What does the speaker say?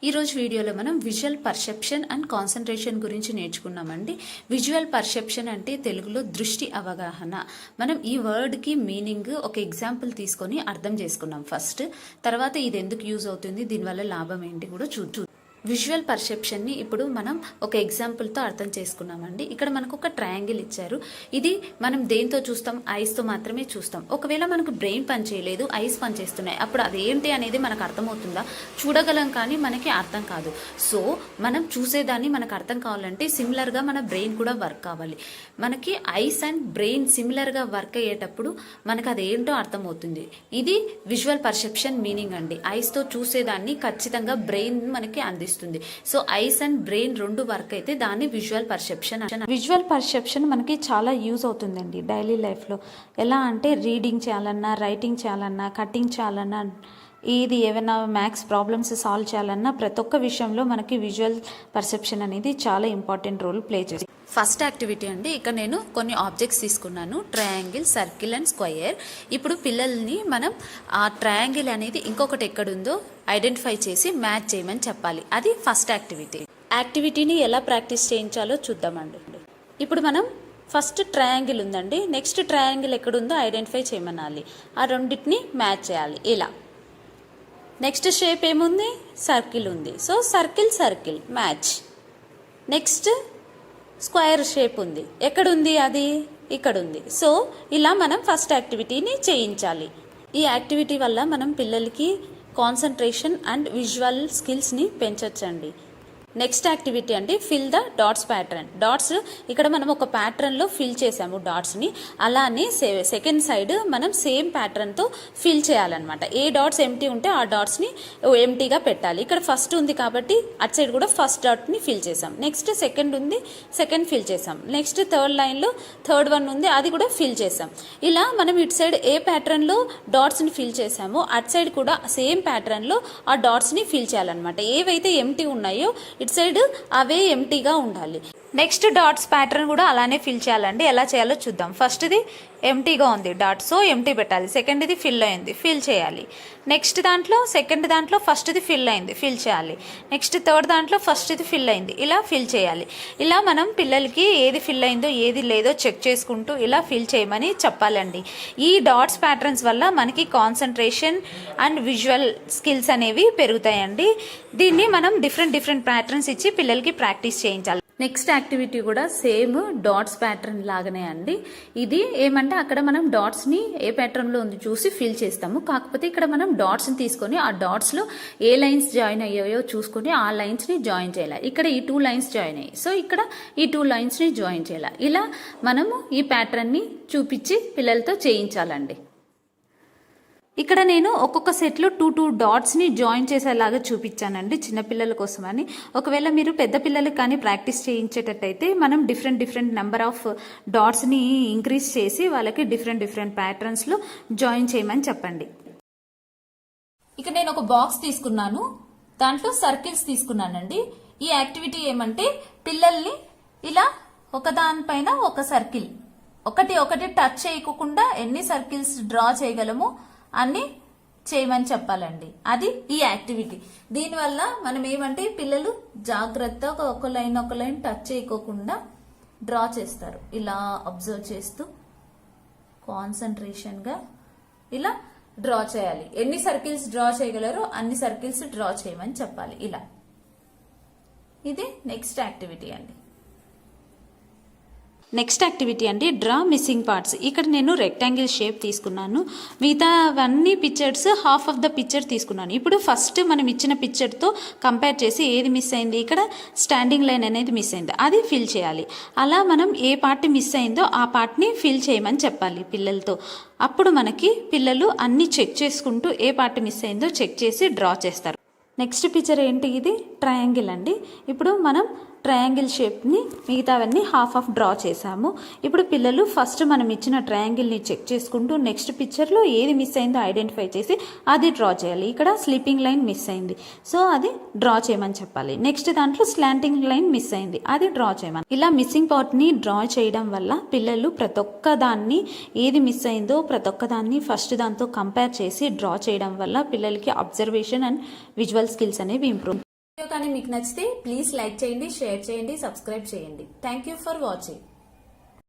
ఈరోజు వీడియోలో మనం విజువల్ పర్సెప్షన్ అండ్ కాన్సన్ట్రేషన్ గురించి నేర్చుకున్నామండి. విజువల్ పర్సెప్షన్ అంటే తెలుగులో దృష్టి అవగాహన. మనం ఈ వర్డ్కి మీనింగ్ ఒక ఎగ్జాంపుల్ తీసుకొని అర్థం చేసుకున్నాం ఫస్ట్. తర్వాత ఇది ఎందుకు యూజ్ అవుతుంది, దీనివల్ల లాభం ఏంటి కూడా చూద్దాం. విజువల్ పర్సెప్షన్ని ఇప్పుడు మనం ఒక ఎగ్జాంపుల్తో అర్థం చేసుకున్నామండి. ఇక్కడ మనకు ఒక ట్రయాంగిల్ ఇచ్చారు. ఇది మనం దేంతో చూస్తాం? ఐస్తో మాత్రమే చూస్తాం. ఒకవేళ మనకు బ్రెయిన్ పని చేయలేదు, ఐస్ పని చేస్తున్నాయి, అప్పుడు అదేంటి అనేది మనకు అర్థమవుతుందా? చూడగలం కానీ మనకి అర్థం కాదు. సో మనం చూసేదాన్ని మనకు అర్థం కావాలంటే సిమిలర్గా మన బ్రెయిన్ కూడా వర్క్ కావాలి. మనకి ఐస్ అండ్ బ్రెయిన్ సిమిలర్గా వర్క్ అయ్యేటప్పుడు మనకు అదేంటో అర్థమవుతుంది. ఇది విజువల్ పర్సెప్షన్ మీనింగ్ అండి. ఐస్తో చూసేదాన్ని ఖచ్చితంగా బ్రెయిన్ మనకి అందిస్తుంది. సో ఐస్ అండ్ బ్రెయిన్ రెండు వర్క్ అయితే దాన్ని విజువల్ పర్సెప్షన్. విజువల్ పర్సెప్షన్ మనకి చాలా యూజ్ అవుతుందండి డైలీ లైఫ్లో. ఎలా అంటే రీడింగ్ చేయాలన్నా, రైటింగ్ చేయాలన్నా, కటింగ్ చేయాలన్నా, ఏమైనా మ్యాథ్స్ ప్రాబ్లమ్స్ సాల్వ్ చేయాలన్నా ప్రతి ఒక్క విషయంలో మనకి విజువల్ పర్సెప్షన్ అనేది చాలా ఇంపార్టెంట్ రోల్ ప్లే చేస్తుంది. ఫస్ట్ యాక్టివిటీ అండి, ఇక్కడ నేను కొన్ని ఆబ్జెక్ట్స్ తీసుకున్నాను, ట్రయాంగిల్, సర్కిల్ అండ్ స్క్వయర్. ఇప్పుడు పిల్లల్ని మనం ఆ ట్రయాంగిల్ అనేది ఇంకొకటి ఎక్కడుందో ఐడెంటిఫై చేసి మ్యాచ్ చేయమని చెప్పాలి. అది ఫస్ట్ యాక్టివిటీ. యాక్టివిటీని ఎలా ప్రాక్టీస్ చేయించాలో చూద్దామండి. ఇప్పుడు మనం ఫస్ట్ ట్రయాంగిల్ ఉందండి, నెక్స్ట్ ట్రయాంగిల్ ఎక్కడుందో ఐడెంటిఫై చేయమనాలి. ఆ రెండింటిని మ్యాచ్ చేయాలి ఇలా. నెక్స్ట్ షేప్ ఏముంది? సర్కిల్ ఉంది. So circle circle match. Next square shape ఉంది, ఎక్కడుంది? అది ఇక్కడ ఉంది. సో ఇలా మనం ఫస్ట్ యాక్టివిటీని చేయించాలి. ఈ యాక్టివిటీ వల్ల మనం పిల్లలకి కాన్సన్ట్రేషన్ అండ్ విజువల్ స్కిల్స్ని పెంచొచ్చండి. నెక్స్ట్ యాక్టివిటీ అంటే fill the dots pattern. Dots ఇక్కడ మనం ఒక ప్యాటర్న్లో ఫిల్ చేసాము డాట్స్ని, అలానే సెకండ్ సైడ్ మనం సేమ్ ప్యాటర్న్తో ఫిల్ చేయాలన్నమాట. ఏ డాట్స్ ఎంటీ ఉంటే ఆ డాట్స్ని ఎంటీగా పెట్టాలి. ఇక్కడ ఫస్ట్ ఉంది కాబట్టి అటు సైడ్ కూడా ఫస్ట్ డాట్ని ఫిల్ చేసాం. నెక్స్ట్ సెకండ్ ఉంది, సెకండ్ ఫిల్ చేసాం. నెక్స్ట్ థర్డ్ లైన్లో థర్డ్ వన్ ఉంది, అది కూడా ఫిల్ చేసాం. ఇలా మనం ఇటు సైడ్ ఏ ప్యాటర్న్లో డాట్స్ని ఫిల్ చేసామో అటు సైడ్ కూడా సేమ్ ప్యాటర్న్లో ఆ డాట్స్ని ఫిల్ చేయాలన్నమాట. ఏవైతే ఎంటీ ఉన్నాయో ఇటు సైడ్ అవే ఎంటీగా ఉండాలి. నెక్స్ట్ డాట్స్ ప్యాటర్న్ కూడా అలానే ఫిల్ చేయాలండి. ఎలా చేయాలో చూద్దాం. ఫస్ట్ది ఎంటీగా ఉంది డాట్, సో ఎంటీ పెట్టాలి. సెకండ్ది ఫిల్ అయింది, ఫిల్ చేయాలి. నెక్స్ట్ దాంట్లో సెకండ్ దాంట్లో ఫస్ట్ది ఫిల్ అయింది, ఫిల్ చేయాలి. నెక్స్ట్ థర్డ్ దాంట్లో ఫస్ట్ది ఫిల్ అయింది, ఇలా ఫిల్ చేయాలి. ఇలా మనం పిల్లలకి ఏది ఫిల్ అయిందో ఏది లేదో చెక్ చేసుకుంటూ ఇలా ఫిల్ చేయమని చెప్పాలండి. ఈ డాట్స్ ప్యాటర్న్స్ వల్ల మనకి కాన్సన్ట్రేషన్ అండ్ విజువల్ స్కిల్స్ అనేవి పెరుగుతాయండి. దీన్ని మనం డిఫరెంట్ ప్యాటర్న్స్ ఇచ్చి పిల్లలకి ప్రాక్టీస్ చేయించాలి. నెక్స్ట్ యాక్టివిటీ కూడా సేమ్ డాట్స్ ప్యాటర్న్ లాగానే అండి. ఇది ఏమంటే అక్కడ మనం డాట్స్ని ఏ ప్యాటర్న్లో ఉంది చూసి ఫిల్ చేస్తాము. కాకపోతే ఇక్కడ మనం డాట్స్ని తీసుకొని ఆ డాట్స్లో ఏ లైన్స్ జాయిన్ అయ్యాయో చూసుకొని ఆ లైన్స్ని జాయిన్ చేయాలి. ఇక్కడ ఈ 2 లైన్స్ జాయిన్ అయ్యాయి, సో ఇక్కడ ఈ 2 లైన్స్ని జాయిన్ చేయాలి. ఇలా మనము ఈ ప్యాటర్న్ని చూపించి పిల్లలతో చేయించాలండి. ఇక్కడ నేను ఒక్కొక్క సెట్లో 2 డాట్స్ని జాయిన్ చేసేలాగా చూపించానండి చిన్నపిల్లల కోసమని. ఒకవేళ మీరు పెద్ద పిల్లలకి కానీ ప్రాక్టీస్ చేయించేటట్టయితే మనం డిఫరెంట్ నెంబర్ ఆఫ్ డాట్స్ని ఇంక్రీజ్ చేసి వాళ్ళకి డిఫరెంట్ ప్యాటర్న్స్లో జాయిన్ చేయమని చెప్పండి. ఇక నేను ఒక బాక్స్ తీసుకున్నాను, దాంట్లో సర్కిల్స్ తీసుకున్నానండి. ఈ యాక్టివిటీ ఏమంటే పిల్లల్ని ఇలా ఒకదానిపైన ఒక సర్కిల్ ఒకటి టచ్ చేయకుండా ఎన్ని సర్కిల్స్ డ్రా చేయగలమో అన్ని చేయమని చెప్పాలండి. అది ఈ యాక్టివిటీ. దీనివల్ల మనం ఏమంటే పిల్లలు జాగ్రత్తగా ఒక లైన్ టచ్ చేయకోకుండా డ్రా చేస్తారు. ఇలా అబ్జర్వ్ చేస్తూ కాన్సన్ట్రేషన్గా ఇలా డ్రా చేయాలి. ఎన్ని సర్కిల్స్ డ్రా చేయగలరో అన్ని సర్కిల్స్ డ్రా చేయమని చెప్పాలి ఇలా. ఇది నెక్స్ట్ యాక్టివిటీ అండి. నెక్స్ట్ యాక్టివిటీ అండి డ్రా మిస్సింగ్ పార్ట్స్. ఇక్కడ నేను రెక్టాంగిల్ షేప్ తీసుకున్నాను, మిగతా అవన్నీ pictures half of the picture తీసుకున్నాను. ఇప్పుడు ఫస్ట్ మనం ఇచ్చిన పిక్చర్తో కంపేర్ చేసి ఏది మిస్ అయింది, ఇక్కడ స్టాండింగ్ లైన్ అనేది మిస్ అయింది, అది ఫిల్ చేయాలి. అలా మనం ఏ పార్ట్ మిస్ అయిందో ఆ పార్ట్ని ఫిల్ చేయమని చెప్పాలి పిల్లలతో. అప్పుడు మనకి పిల్లలు అన్నీ చెక్ చేసుకుంటూ ఏ పార్ట్ మిస్ అయిందో చెక్ చేసి డ్రా చేస్తారు. నెక్స్ట్ పిక్చర్ ఏంటి? ఇది ట్రయాంగిల్ అండి. ఇప్పుడు మనం ట్రయాంగిల్ షేప్ని మిగతావన్నీ హాఫ్ డ్రా చేసాము. ఇప్పుడు పిల్లలు ఫస్ట్ మనం ఇచ్చిన ట్రయాంగిల్ని చెక్ చేసుకుంటూ నెక్స్ట్ పిక్చర్లో ఏది మిస్ అయిందో ఐడెంటిఫై చేసి అది డ్రా చేయాలి. ఇక్కడ స్లీపింగ్ లైన్ మిస్ అయింది, సో అది డ్రా చేయమని చెప్పాలి. నెక్స్ట్ దాంట్లో స్లాంటింగ్ లైన్ మిస్ అయింది, అది డ్రా చేయమని. ఇలా మిస్సింగ్ పార్ట్ని డ్రా చేయడం వల్ల పిల్లలు ప్రతి ఒక్క దాన్ని ఏది మిస్ అయిందో ప్రతి ఒక్క దాన్ని ఫస్ట్ దాంతో కంపేర్ చేసి డ్రా చేయడం వల్ల పిల్లలకి అబ్జర్వేషన్ అండ్ విజువల్ స్కిల్స్ అనేవి ఇంప్రూవ్ వీడియో కానీ మీకు నచ్చితే ప్లీజ్ లైక్ చేయండి, షేర్ చేయండి, సబ్స్క్రైబ్ చేయండి. Thank you for watching.